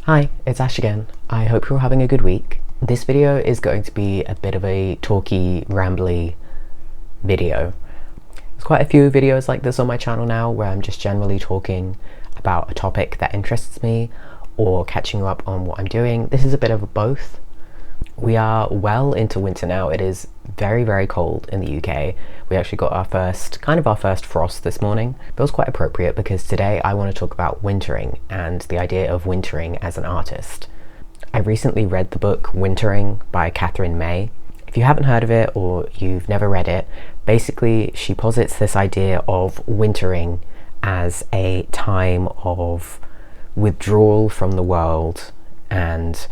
Hi, it's Ash again. I hope you're having a good week. This video is going to be a bit of a talky, rambly video. There's quite a few videos like this on my channel now where I'm just generally talking about a topic that interests me or catching you up on what I'm doing. This is a bit of both. We are well into winter now. It is very, very cold in the UK. We actually got our first frost this morning. Feels quite appropriate because today I want to talk about wintering and the idea of wintering as an artist. I recently read the book Wintering by Catherine May. If you haven't heard of it or you've never read it, basically she posits this idea of wintering as a time of withdrawal from the world and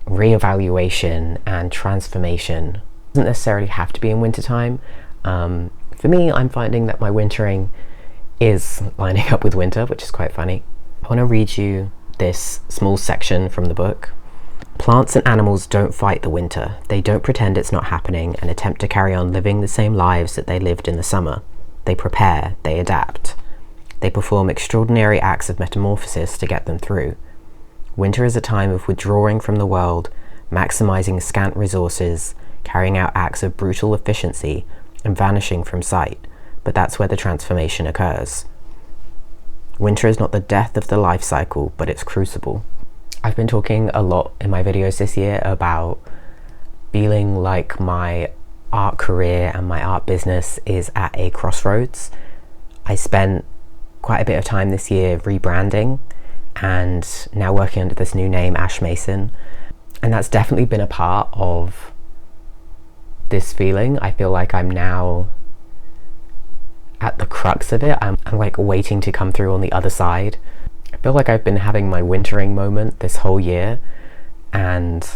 reevaluation and transformation. It doesn't necessarily have to be in wintertime. For me, I'm finding that my wintering is lining up with winter, which is quite funny. I want to read you this small section from the book. Plants and animals don't fight the winter. They don't pretend it's not happening and attempt to carry on living the same lives that they lived in the summer. They prepare, they adapt. They perform extraordinary acts of metamorphosis to get them through. Winter is a time of withdrawing from the world, maximizing scant resources, carrying out acts of brutal efficiency, and vanishing from sight, but that's where the transformation occurs. Winter is not the death of the life cycle, but its crucible. I've been talking a lot in my videos this year about feeling like my art career and my art business is at a crossroads. I spent quite a bit of time this year rebranding and now working under this new name, Ash Mason, and that's definitely been a part of this feeling. I feel like I'm now at the crux of it. I'm like waiting to come through on the other side. I feel like I've been having my wintering moment this whole year, and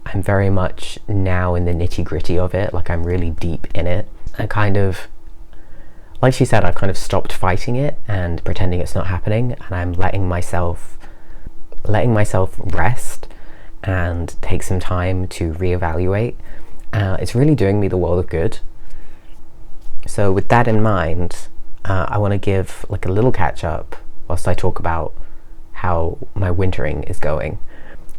I'm very much now in the nitty-gritty of it. Like I'm really deep in it. I kind of, like she said, I've kind of stopped fighting it and pretending it's not happening, and I'm letting myself rest and take some time to reevaluate. It's really doing me the world of good. So with that in mind, I want to give like a little catch up whilst I talk about how my wintering is going.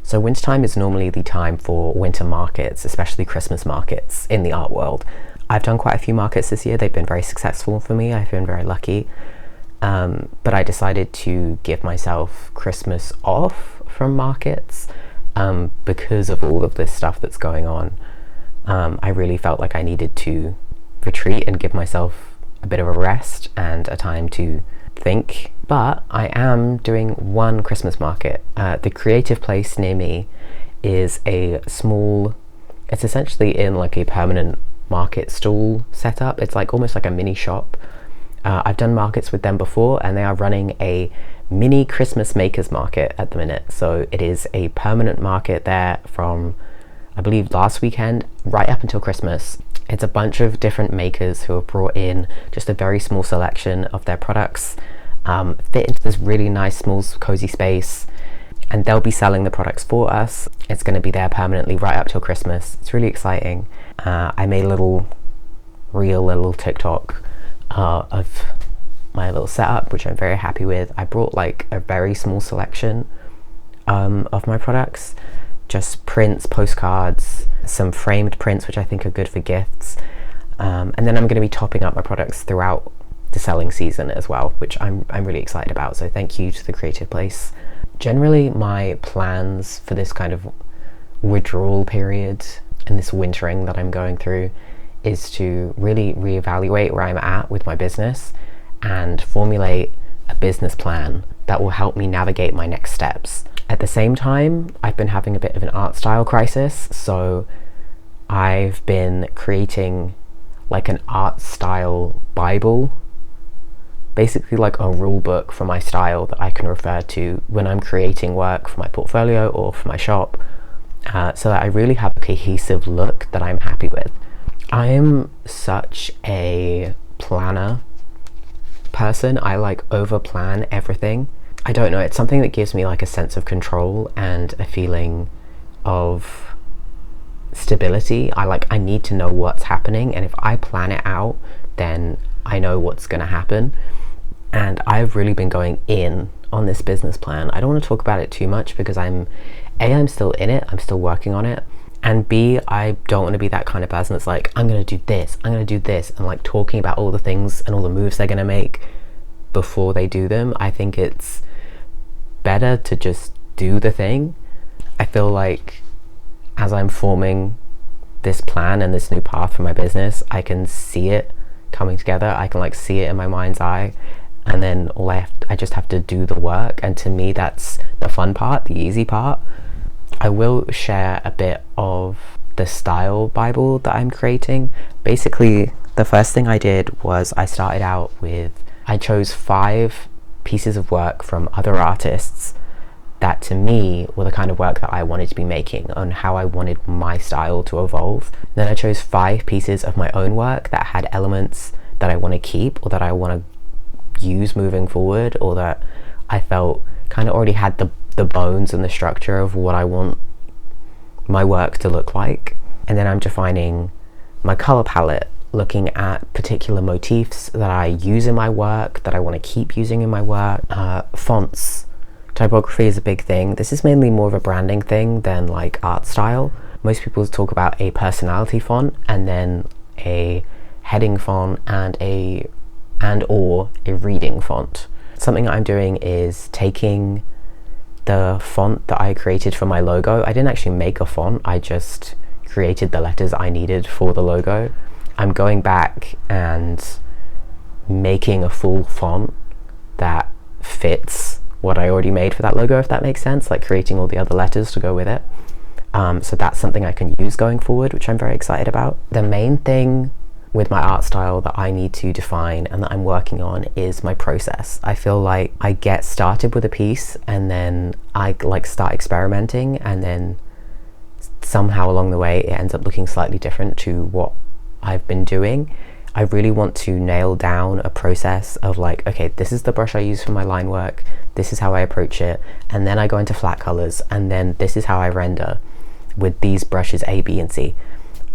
So wintertime is normally the time for winter markets, especially Christmas markets in the art world. I've done quite a few markets this year. They've been very successful for me. I've been very lucky. But I decided to give myself Christmas off from markets because of all of this stuff that's going on. I really felt like I needed to retreat and give myself a bit of a rest and a time to think. But I am doing one Christmas market. The creative place near me is it's essentially in like a permanent market stall setup. It's like almost like a mini shop. I've done markets with them before, and they are running a mini Christmas makers market at the minute. So it is a permanent market there from, I believe, last weekend right up until Christmas. It's a bunch of different makers who have brought in just a very small selection of their products, fit into this really nice small cozy space, and they'll be selling the products for us. It's going to be there permanently right up till Christmas. It's really exciting. I made a little TikTok of my little setup, which I'm very happy with. I brought like a very small selection of my products, just prints, postcards, some framed prints which I think are good for gifts, and then I'm going to be topping up my products throughout the selling season as well, which I'm really excited about. So thank you to the Creative Place. Generally my plans for this kind of withdrawal period and this wintering that I'm going through is to really reevaluate where I'm at with my business and formulate a business plan that will help me navigate my next steps. At the same time, I've been having a bit of an art style crisis, so I've been creating like an art style Bible, basically like a rule book for my style that I can refer to when I'm creating work for my portfolio or for my shop, so that I really have a cohesive look that I'm happy with. I am such a planner person. I like over plan everything. I don't know, it's something that gives me like a sense of control and a feeling of stability. I need to know what's happening, and if I plan it out, then I know what's going to happen. And I've really been going in on this business plan. I don't want to talk about it too much because I'm still in it, I'm still working on it, and B, I don't want to be that kind of person that's like, I'm going to do this, I'm going to do this, and like talking about all the things and all the moves they're going to make before they do them. I think it's better to just do the thing. I feel like as I'm forming this plan and this new path for my business, I can see it coming together. I can like see it in my mind's eye, and then I just have to do the work. And to me, that's the fun part, the easy part. I will share a bit of the style Bible that I'm creating. Basically, the first thing I did was I chose 5 pieces of work from other artists that to me were the kind of work that I wanted to be making, on how I wanted my style to evolve. Then I chose 5 pieces of my own work that had elements that I want to keep, or that I want to use moving forward, or that I felt kind of already had the bones and the structure of what I want my work to look like. And then I'm defining my color palette, looking at particular motifs that I use in my work, that I want to keep using in my work. Fonts. Typography is a big thing. This is mainly more of a branding thing than like art style. Most people talk about a personality font and then a heading font and or a reading font. Something I'm doing is taking the font that I created for my logo. I didn't actually make a font, I just created the letters I needed for the logo. I'm going back and making a full font that fits what I already made for that logo, if that makes sense, like creating all the other letters to go with it. So that's something I can use going forward, which I'm very excited about. The main thing with my art style that I need to define and that I'm working on is my process. I feel like I get started with a piece and then I like start experimenting, and then somehow along the way it ends up looking slightly different to what I've been doing. I really want to nail down a process of like, okay, this is the brush I use for my line work, this is how I approach it, and then I go into flat colors, and then this is how I render with these brushes A, B, and C.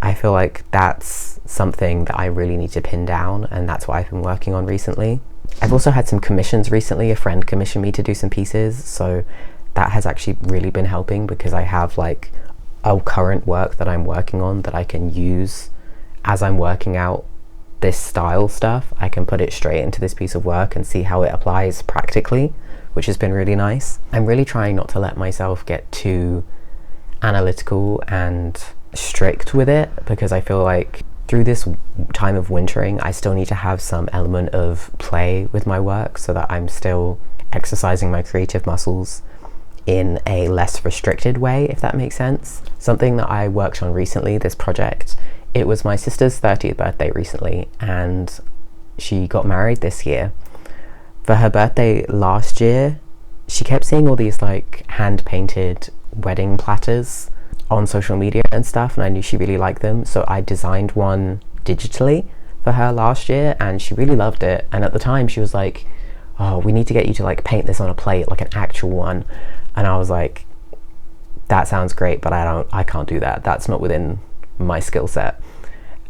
I feel like that's something that I really need to pin down, and that's what I've been working on recently. I've also had some commissions recently. A friend commissioned me to do some pieces, so that has actually really been helping, because I have like a current work that I'm working on that I can use as I'm working out this style stuff. I can put it straight into this piece of work and see how it applies practically, which has been really nice. I'm really trying not to let myself get too analytical and strict with it, because I feel like through this time of wintering I still need to have some element of play with my work, so that I'm still exercising my creative muscles in a less restricted way, if that makes sense. Something that I worked on recently, this project, it was my sister's 30th birthday recently, and she got married this year. For her birthday last year, she kept seeing all these like hand-painted wedding platters on social media and stuff, and I knew she really liked them, so I designed one digitally for her last year, and she really loved it. And at the time she was like, oh, we need to get you to like paint this on a plate, like an actual one. And I was like, that sounds great, but I can't do that, that's not within my skill set.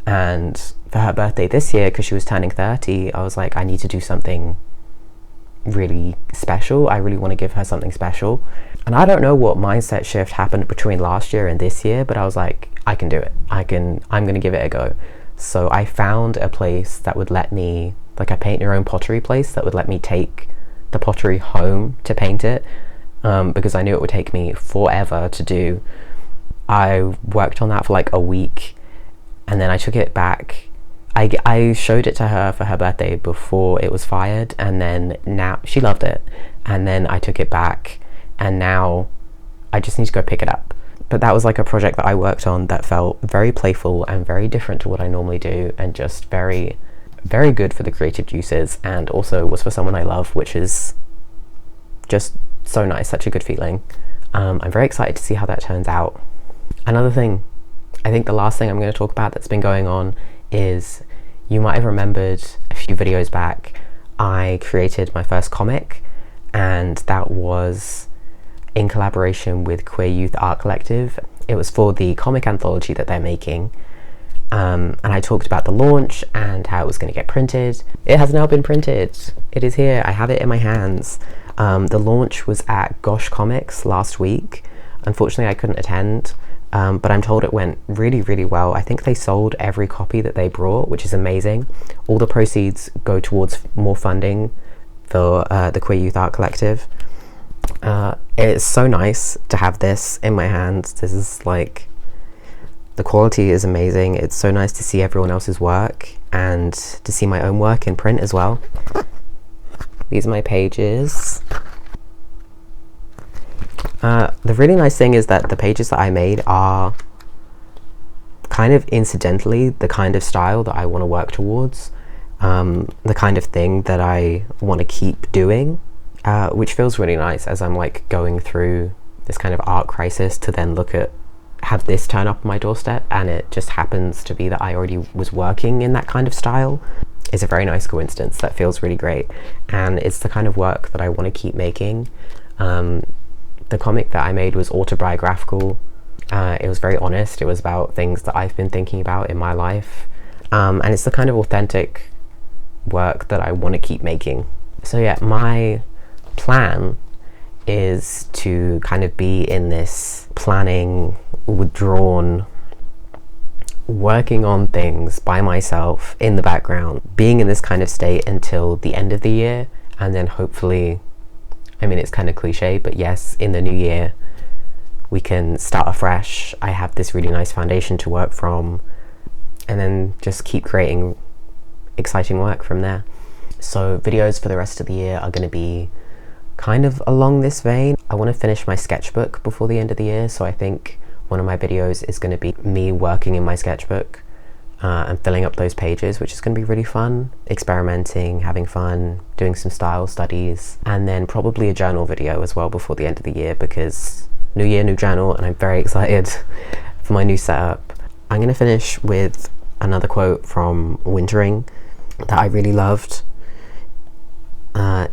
And for her birthday this year, because she was turning 30, I was like, I need to do something really special. I really want to give her something special. And I don't know what mindset shift happened between last year and this year, but I was like, I can do it. I'm going to give it a go. So I found a place that would let me, like a paint your own pottery place, that would let me take the pottery home to paint it, because I knew it would take me forever to do. I worked on that for like a week, and then I took it back. I showed it to her for her birthday before it was fired, and then now she loved it, and then I took it back, and now I just need to go pick it up. But that was like a project that I worked on that felt very playful and very different to what I normally do, and just very, very good for the creative juices, and also was for someone I love, which is just so nice, such a good feeling. I'm very excited to see how that turns out. Another thing, I think the last thing I'm going to talk about that's been going on is, you might have remembered a few videos back, I created my first comic, and that was in collaboration with Queer Youth Art Collective. It was for the comic anthology that they're making, and I talked about the launch and how it was going to get printed. It has now been printed. It is here. I have it in my hands. The launch was at Gosh Comics last week. Unfortunately, I couldn't attend, but I'm told it went really, really well. I think they sold every copy that they brought, which is amazing. All the proceeds go towards more funding for the Queer Youth Art Collective. It's so nice to have this in my hands. This is like, the quality is amazing. It's so nice to see everyone else's work and to see my own work in print as well. These are my pages. The really nice thing is that the pages that I made are kind of incidentally the kind of style that I want to work towards, the kind of thing that I want to keep doing, which feels really nice as I'm like going through this kind of art crisis to then have this turn up on my doorstep, and it just happens to be that I already was working in that kind of style. It's a very nice coincidence that feels really great, and it's the kind of work that I want to keep making. The comic that I made was autobiographical. It was very honest. It was about things that I've been thinking about in my life, and it's the kind of authentic work that I want to keep making. So yeah, my plan is to kind of be in this planning, withdrawn, working on things by myself in the background, being in this kind of state until the end of the year, and then hopefully, I mean, it's kind of cliche, but yes, in the new year we can start afresh. I have this really nice foundation to work from, and then just keep creating exciting work from there. So videos for the rest of the year are going to be kind of along this vein. I want to finish my sketchbook before the end of the year, so I think one of my videos is going to be me working in my sketchbook and filling up those pages, which is going to be really fun, experimenting, having fun, doing some style studies, and then probably a journal video as well before the end of the year, because new year, new journal, and I'm very excited for my new setup. I'm going to finish with another quote from Wintering that I really loved.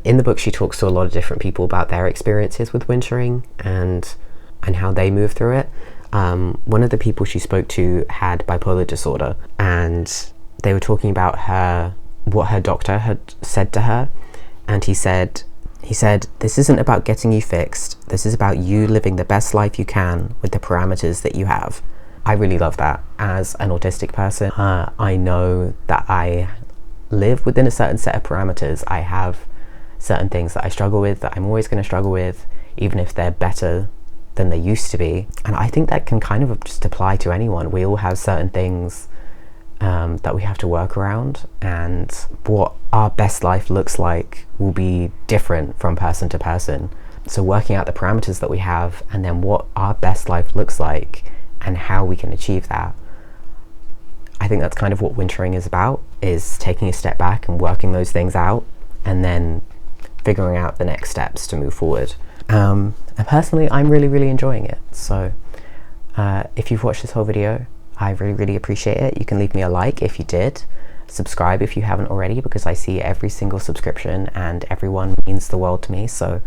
In the book, she talks to a lot of different people about their experiences with wintering and how they move through it. One of the people she spoke to had bipolar disorder, and they were talking about what her doctor had said to her, and he said, "This isn't about getting you fixed. This is about you living the best life you can with the parameters that you have." I really love that. As an autistic person, I know that I live within a certain set of parameters. I have certain things that I struggle with, that I'm always going to struggle with, even if they're better than they used to be. And I think that can kind of just apply to anyone. We all have certain things that we have to work around, and what our best life looks like will be different from person to person. So working out the parameters that we have, and then what our best life looks like and how we can achieve that. I think that's kind of what wintering is about, is taking a step back and working those things out, and then figuring out the next steps to move forward. And personally, I'm really, really enjoying it. So if you've watched this whole video, I really, really appreciate it. You can leave me a like if you did. Subscribe if you haven't already, because I see every single subscription and everyone means the world to me. So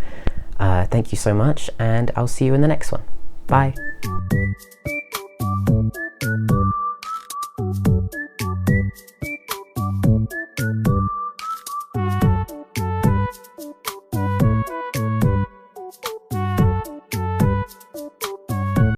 thank you so much, and I'll see you in the next one. Bye.